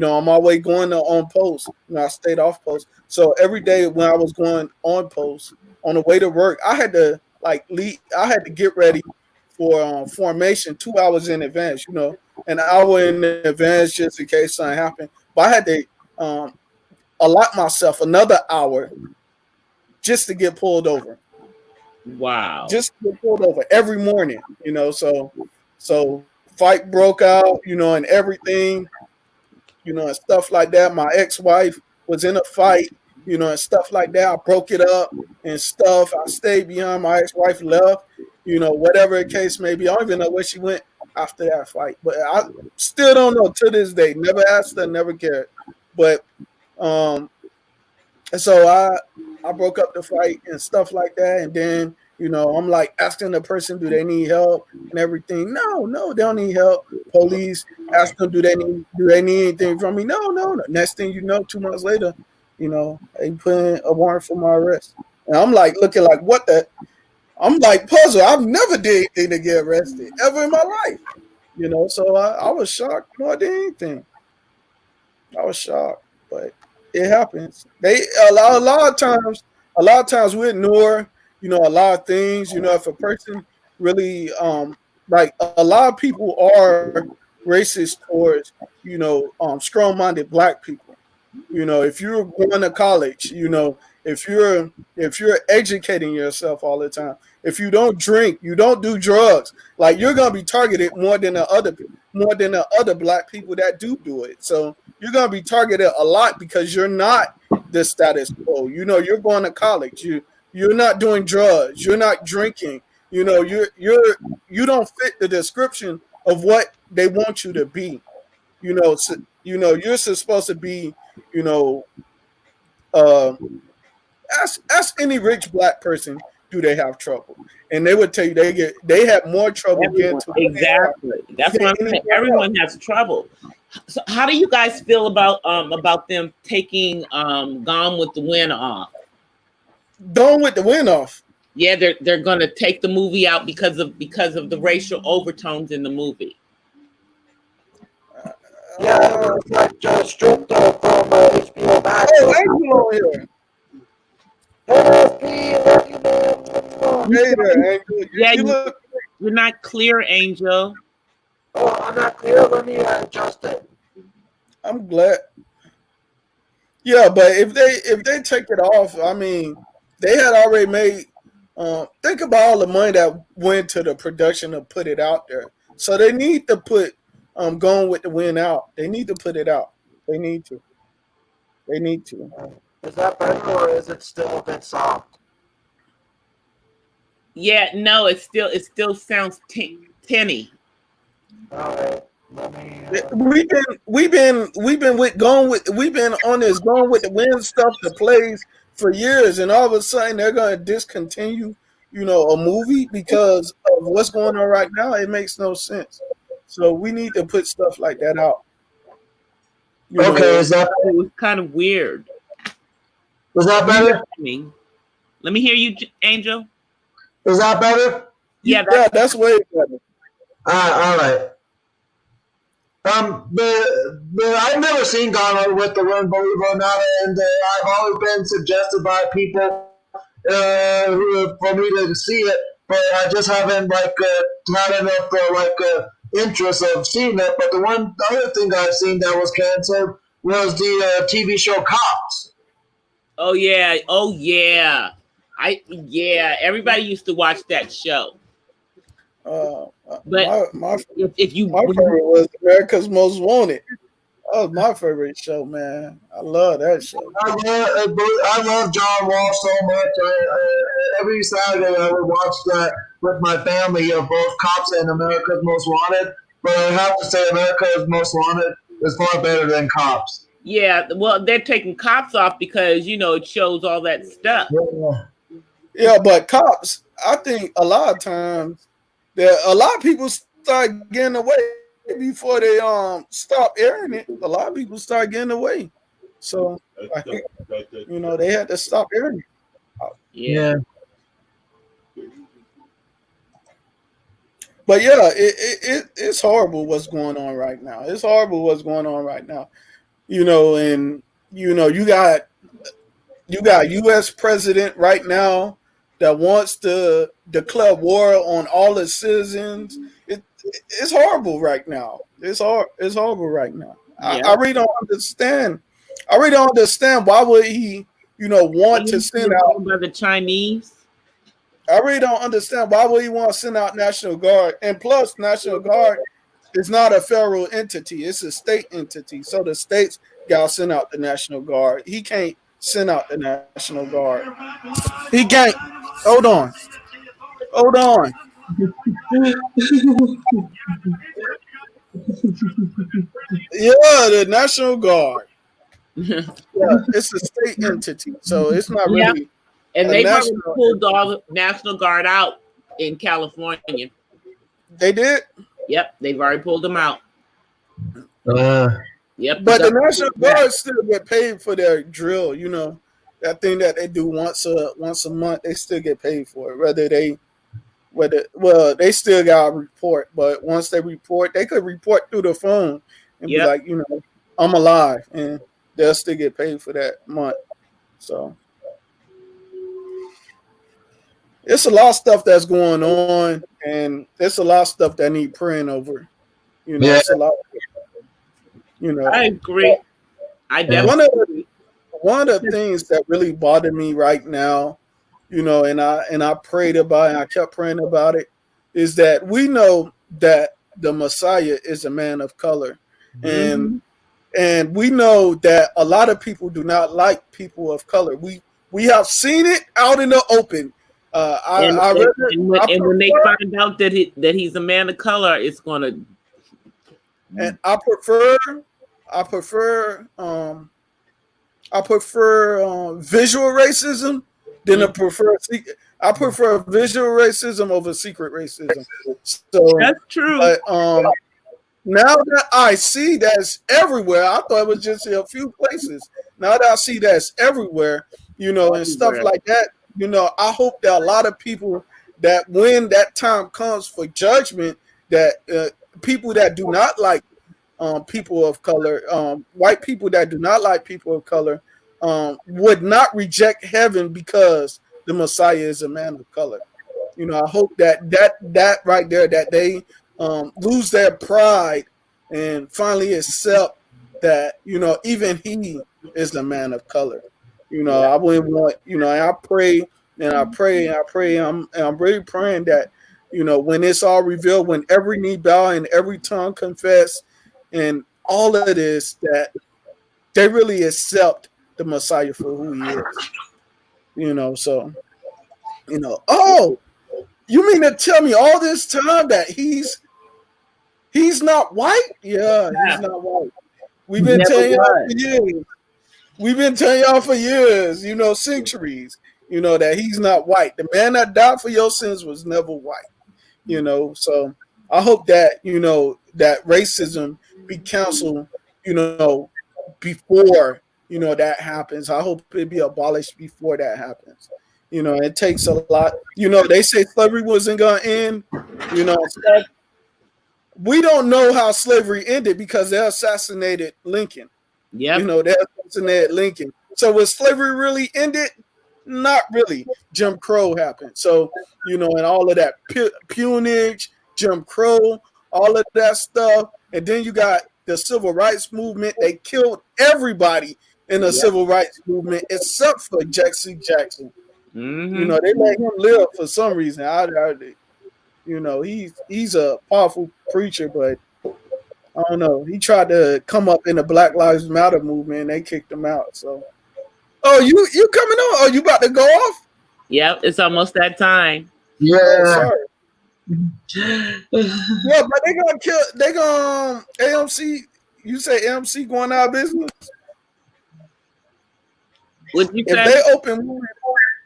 [SPEAKER 2] On my way going to on post. I stayed off post. So every day when I was going on post, on the way to work, I had to leave. I had to get ready for formation 2 hours in advance. An hour in advance just in case something happened. But I had to allot myself another hour just to get pulled over.
[SPEAKER 1] Wow.
[SPEAKER 2] Just to get pulled over every morning. So fight broke out. And everything. And stuff like that. My ex-wife was in a fight, and stuff like that. I broke it up and stuff. I stayed behind. My ex-wife left, whatever the case may be. I don't even know where she went after that fight. But I still don't know to this day. Never asked her, never cared. But so I broke up the fight and stuff like that. And then, I'm like asking the person, do they need help and everything? No, they don't need help. Police ask them, do they need anything from me? No. Next thing you know, 2 months later, they put in a warrant for my arrest. And I'm like looking like, what the? I'm like puzzled. I've never did anything to get arrested ever in my life. You know, so I was shocked more than anything. I was shocked, but it happens. They a lot of times we ignore, you know, a lot of things. You know, if a person really like a lot of people are racist towards, you know, strong-minded black people. You know, if you're going to college, you know, if you're educating yourself all the time, if you don't drink, you don't do drugs, like you're gonna be targeted more than the other black people that do it. So you're gonna be targeted a lot because you're not the status quo. You know, you're going to college. You're not doing drugs. You're not drinking. You know, you don't fit the description of what they want you to be. You know, so, you know, you're supposed to be, you know, uh, ask any rich black person, do they have trouble? And they would tell you they have more trouble getting
[SPEAKER 1] Everyone,
[SPEAKER 2] to where they are
[SPEAKER 1] exactly. That's
[SPEAKER 2] than
[SPEAKER 1] what I'm saying.
[SPEAKER 2] anyone else.
[SPEAKER 1] Everyone has trouble. So how do you guys feel about them taking Gone with the Wind off?
[SPEAKER 2] Done with the win off.
[SPEAKER 1] Yeah, they're gonna take the movie out because of the racial overtones in the movie.
[SPEAKER 3] Yeah, it's like just stripped from HBO Max.
[SPEAKER 2] Oh, Angel on here.
[SPEAKER 3] NSP, love you, man.
[SPEAKER 2] Hey there, Angel.
[SPEAKER 1] Yeah,
[SPEAKER 2] You look.
[SPEAKER 1] you're not clear, Angel.
[SPEAKER 3] Oh, I'm not clear. Let me adjust it.
[SPEAKER 2] I'm glad. Yeah, but if they take it off, I mean, they had already made. Think about all the money that went to the production to put it out there. So they need to put Going with the Wind out. They need to put it out. They need to. They need to.
[SPEAKER 3] Is that better or is it still a bit soft?
[SPEAKER 1] Yeah, no, it still sounds tinny.
[SPEAKER 3] All right. Let me.
[SPEAKER 2] We've been on this Going with the Wind stuff that plays for years, and all of a sudden they're going to discontinue, you know, a movie because of what's going on right now. It makes no sense. So we need to put stuff like that out. You
[SPEAKER 3] Okay,
[SPEAKER 2] know,
[SPEAKER 3] is that
[SPEAKER 1] It was kind of weird.
[SPEAKER 3] better?
[SPEAKER 1] Let me hear you, Angel.
[SPEAKER 3] Is that better?
[SPEAKER 1] Yeah,
[SPEAKER 2] yeah, that's way better.
[SPEAKER 3] All right. But I've never seen Gone with the Wind, believe it or not, and I've always been suggested by people for me to see it, but I just haven't had enough interest of seeing it. But the other thing I've seen that was canceled was the TV show Cops.
[SPEAKER 1] Oh yeah. Everybody used to watch that show. But
[SPEAKER 2] My
[SPEAKER 1] if you
[SPEAKER 2] favorite was America's Most Wanted. That was my favorite show, man. I love that show.
[SPEAKER 3] I love John Wall so much. Every Saturday I would watch that with my family of both Cops and America's Most Wanted. But I have to say America's Most Wanted is far better than Cops.
[SPEAKER 1] yeah, well, they're taking Cops off because it shows all that stuff.
[SPEAKER 2] Yeah, but Cops, I think a lot of times that a lot of people start getting away before they stop airing it. A lot of people start getting away. So I think they had to stop airing it.
[SPEAKER 1] Yeah.
[SPEAKER 2] But yeah, it's horrible what's going on right now. It's horrible what's going on right now. And you got U.S. president right now that wants to declare war on all the citizens. It's horrible right now. It's horrible right now.
[SPEAKER 1] Yeah.
[SPEAKER 2] I really don't understand. I really don't understand why would he, want to send out
[SPEAKER 1] by the Chinese.
[SPEAKER 2] I really don't understand why would he want to send out National Guard. And plus, National Guard is not a federal entity; it's a state entity. So the states got to send out the National Guard. He can't send out the National Guard. He can't. Hold on. Yeah, the National Guard. Yeah, it's a state entity, so it's not really.
[SPEAKER 1] And they've already pulled all the National Guard out in California.
[SPEAKER 2] They did?
[SPEAKER 1] Yep, they've already pulled them out. Yep.
[SPEAKER 2] But the National Guard still get paid for their drill, that thing that they do once a month, they still get paid for it. Whether they well, they still got to report, but once they report, they could report through the phone and be like, I'm alive, and they'll still get paid for that month. So it's a lot of stuff that's going on, and it's a lot of stuff that need praying over. It's a lot.
[SPEAKER 1] I agree. I definitely.
[SPEAKER 2] One of the things that really bothered me right now, and I prayed about it, and I kept praying about it, is that we know that the Messiah is a man of color, and we know that a lot of people do not like people of color. We have seen it out in the open.
[SPEAKER 1] When they find out that he's a man of color, it's gonna.
[SPEAKER 2] And I prefer visual racism than I prefer visual racism over secret racism. So
[SPEAKER 1] that's true.
[SPEAKER 2] But now that I see that's everywhere, I thought it was just in a few places. Now that I see that's everywhere, and stuff like that, I hope that a lot of people, that when that time comes for judgment, that people that do not like people of color, white people that do not like people of color, would not reject heaven because the Messiah is a man of color. I hope that right there, that they lose their pride and finally accept that, even he is a man of color. I wouldn't want, and I pray and I pray and I pray. I'm really praying that, when it's all revealed, when every knee bow and every tongue confess and all of this, that they really accept the Messiah for who he is. So, oh, you mean to tell me all this time that he's not white? Yeah, he's not white. We've been telling y'all for years. We've been telling y'all for years, centuries, that he's not white. The man that died for your sins was never white, So I hope that, that racism be counseled, before, that happens. I hope it be abolished before that happens. It takes a lot. They say slavery wasn't going to end, we don't know how slavery ended because they assassinated Lincoln.
[SPEAKER 1] Yeah.
[SPEAKER 2] They assassinated Lincoln. So was slavery really ended? Not really. Jim Crow happened. So, and all of that peonage, Jim Crow, all of that stuff. And then you got the civil rights movement. They killed everybody in the civil rights movement except for Jesse Jackson.
[SPEAKER 1] Mm-hmm.
[SPEAKER 2] They let him live for some reason. He's a powerful preacher, but I don't know. He tried to come up in the Black Lives Matter movement, and they kicked him out. So, you coming on? Oh, you about to go off?
[SPEAKER 1] Yep, it's almost that time.
[SPEAKER 3] Yeah.
[SPEAKER 2] Sorry. Yeah, but they gonna kill. They gonna AMC. You say AMC going out of business?
[SPEAKER 1] What you
[SPEAKER 2] if
[SPEAKER 1] say?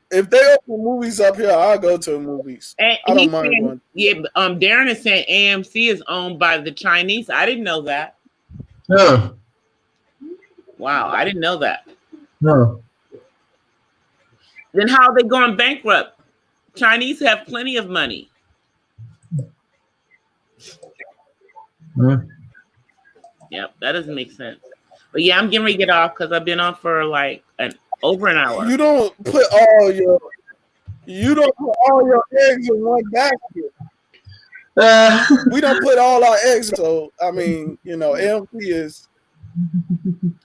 [SPEAKER 2] If they open movies up here, I'll go to the movies.
[SPEAKER 1] And
[SPEAKER 2] I don't mind going.
[SPEAKER 1] Yeah, Darren is saying AMC is owned by the Chinese. I didn't know that.
[SPEAKER 3] Yeah.
[SPEAKER 1] Wow, I didn't know that.
[SPEAKER 3] No.
[SPEAKER 1] Then how are they going bankrupt? Chinese have plenty of money. Yep, that doesn't make sense. But yeah, I'm getting ready to get off because I've been on for like over an hour.
[SPEAKER 2] You don't put all your eggs in one basket. We don't put all our eggs. So I mean, AMC is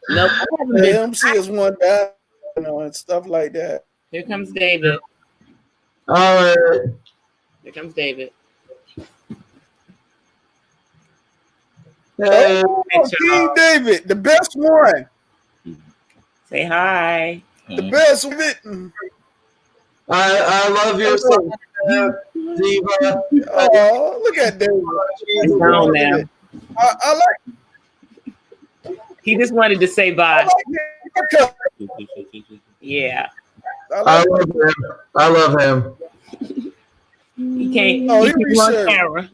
[SPEAKER 1] nope.
[SPEAKER 2] AMC is one basket, and stuff like that.
[SPEAKER 1] Here comes David.
[SPEAKER 3] All right.
[SPEAKER 1] Here comes David.
[SPEAKER 2] Oh, King David, the best one.
[SPEAKER 1] Say hi.
[SPEAKER 2] The best one.
[SPEAKER 3] I love your son, Diva.
[SPEAKER 2] Oh, look at David.
[SPEAKER 1] He's gone now.
[SPEAKER 2] I like.
[SPEAKER 1] He just wanted to say bye. Yeah.
[SPEAKER 3] I love him.
[SPEAKER 1] He can't.
[SPEAKER 2] Oh,
[SPEAKER 1] he was on camera.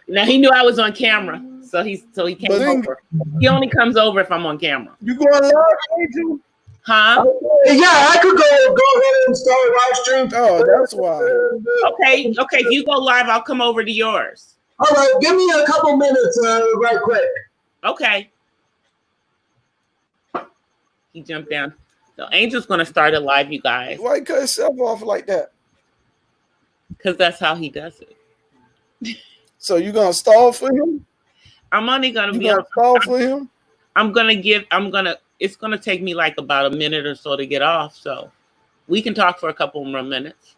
[SPEAKER 1] Now he knew I was on camera, so he came over. He only comes over if I'm on camera.
[SPEAKER 2] You going live, Angel?
[SPEAKER 1] Huh?
[SPEAKER 3] Yeah, I could go ahead and start a live stream.
[SPEAKER 2] Oh, that's why.
[SPEAKER 1] Okay. If you go live, I'll come over to yours.
[SPEAKER 3] All right, give me a couple minutes, right quick.
[SPEAKER 1] Okay. He jumped down. So Angel's gonna start a live, you guys,
[SPEAKER 2] Why he cut himself off like that?
[SPEAKER 1] because that's how he does it.
[SPEAKER 2] So you gonna stall for him?
[SPEAKER 1] I'm only gonna
[SPEAKER 2] You
[SPEAKER 1] be.
[SPEAKER 2] gonna stall for him?
[SPEAKER 1] It's gonna take me like about a minute or so to get off, so we can talk for a couple more minutes,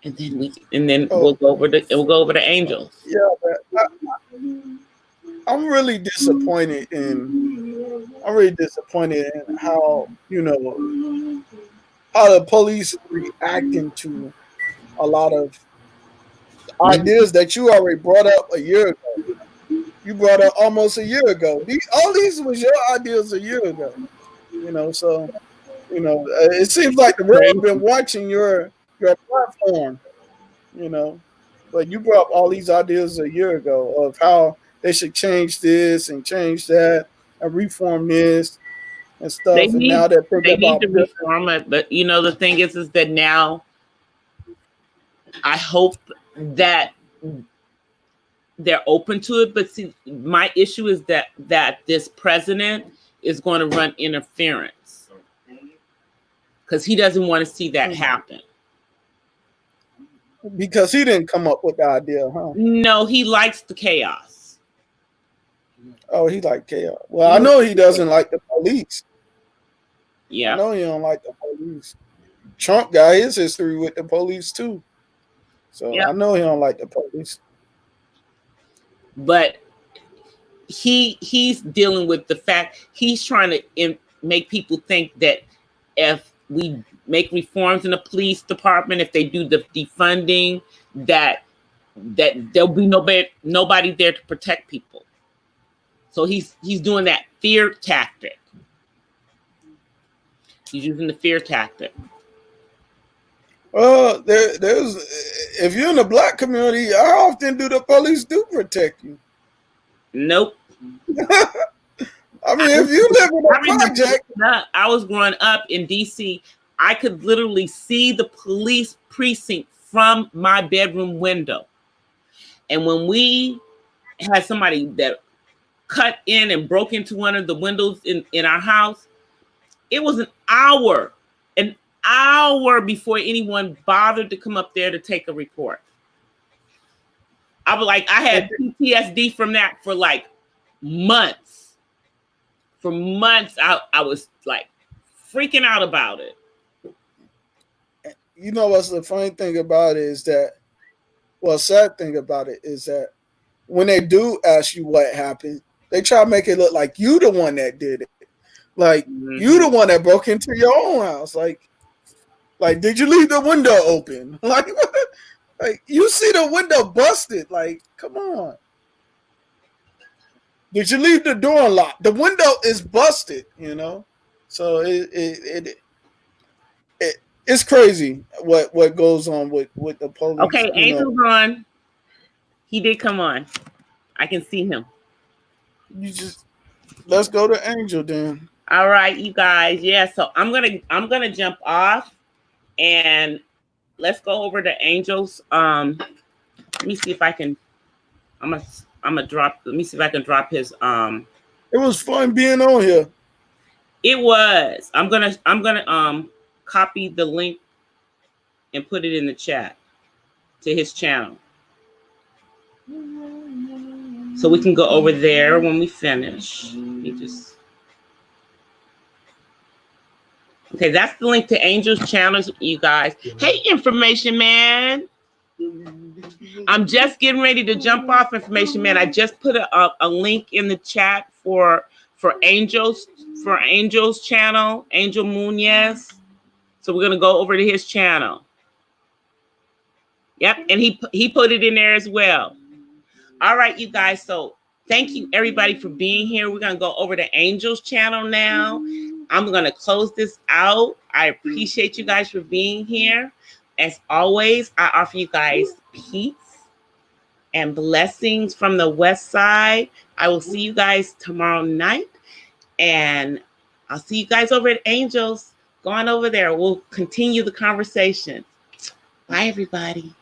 [SPEAKER 1] and then we'll go over to Angels.
[SPEAKER 2] Yeah, but I'm really disappointed in how how the police are reacting to a lot of ideas that you already brought up a year ago. You brought up almost a year ago. All these was your ideas a year ago. So it seems like the world been watching your platform. But you brought up all these ideas a year ago of how they should change this and change that and reform this and stuff.
[SPEAKER 1] They need
[SPEAKER 2] to
[SPEAKER 1] reform it, but the thing is that now I hope that they're open to it. But see, my issue is that this president is going to run interference because he doesn't want to see that happen.
[SPEAKER 2] Because he didn't come up with the idea, huh?
[SPEAKER 1] No, he likes the chaos.
[SPEAKER 2] Oh, he likes chaos. Well, I know he doesn't like the police.
[SPEAKER 1] Yeah.
[SPEAKER 2] I know he don't like the police. Trump got his history with the police too. So I know he don't like the police.
[SPEAKER 1] But he's dealing with the fact he's trying to make people think that if we make reforms in the police department, if they do the defunding, that there'll be nobody there to protect people. So he's doing that fear tactic. He's using the fear tactic.
[SPEAKER 2] Well, there's if you're in the black community, how often do the police do protect you?
[SPEAKER 1] Nope.
[SPEAKER 2] I mean, if you live in a project,
[SPEAKER 1] I was growing up in DC. I could literally see the police precinct from my bedroom window. And when we had somebody that cut in and broke into one of the windows in our house, it was an hour before anyone bothered to come up there to take a report. I had PTSD from that for like months. For months, I was like freaking out about it.
[SPEAKER 2] You know what's the funny thing about it is that, sad thing about it is that when they do ask you what happened, they try to make it look like you the one that did it. Like you the one that broke into your own house. Like did you leave the window open? Like you see the window busted. Like, come on. Did you leave the door unlocked? The window is busted, So it's crazy what goes on with the police.
[SPEAKER 1] Okay, Angel's on. He did come on. I can see him.
[SPEAKER 2] Let's go to Angel then.
[SPEAKER 1] All right, you guys. Yeah, so I'm gonna jump off and let's go over to Angel's. Let me see if I can. I'm gonna drop. Let me see if I can drop his.
[SPEAKER 2] It was fun being on here.
[SPEAKER 1] It was. I'm gonna copy the link and put it in the chat to his channel, so we can go over there when we finish. Let me just. Okay, that's the link to Angel's channel, you guys. Hey, information man. I'm just getting ready to jump off, information man. I just put a link in the chat for Angel's channel, Angel Munez. So we're gonna go over to his channel. Yep, and he put it in there as well. All right, you guys. So thank you everybody for being here. We're gonna go over to Angel's channel now. I'm gonna close this out. I appreciate you guys for being here. As always, I offer you guys peace and blessings from the West Side. I will see you guys tomorrow night. And I'll see you guys over at Angels. Go on over there. We'll continue the conversation. Bye, everybody.